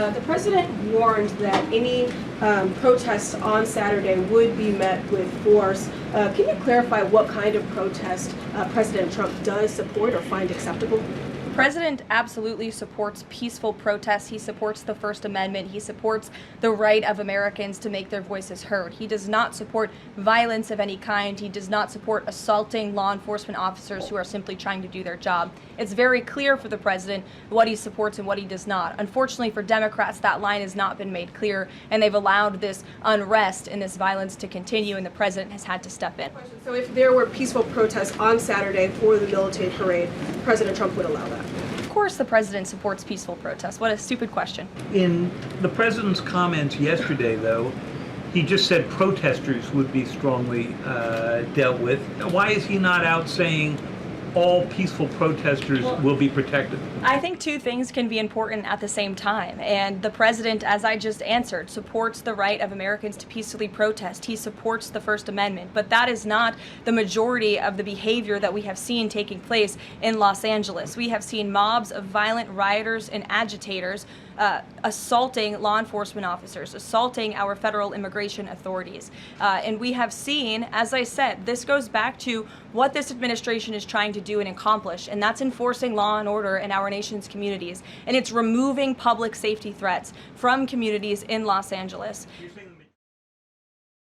The president warned that any protests on Saturday would be met with force. Can you clarify what kind of protest President Trump does support or find acceptable? The president absolutely supports peaceful protests. He supports the First Amendment. He supports the right of Americans to make their voices heard. He does not support violence of any kind. He does not support assaulting law enforcement officers who are simply trying to do their job. It's very clear for the president what he supports and what he does not. Unfortunately for Democrats, that line has not been made clear, and they've allowed this unrest and this violence to continue, and the president has had to step in. So if there were peaceful protests on Saturday for the military parade, President Trump would allow that? Of course the president supports peaceful protests. What a stupid question. In the president's comments yesterday, though, he just said protesters would be strongly dealt with. Why is he not out saying all peaceful protesters will be protected? I think two things can be important at the same time. And the president, as I just answered, supports the right of Americans to peacefully protest. He supports the First Amendment. But that is not the majority of the behavior that we have seen taking place in Los Angeles. We have seen mobs of violent rioters and agitators assaulting law enforcement officers, assaulting our federal immigration authorities. And we have seen, as I said, this goes back to what this administration is trying to do and accomplish, and that's enforcing law and order in our nation's communities. And it's removing public safety threats from communities in Los Angeles.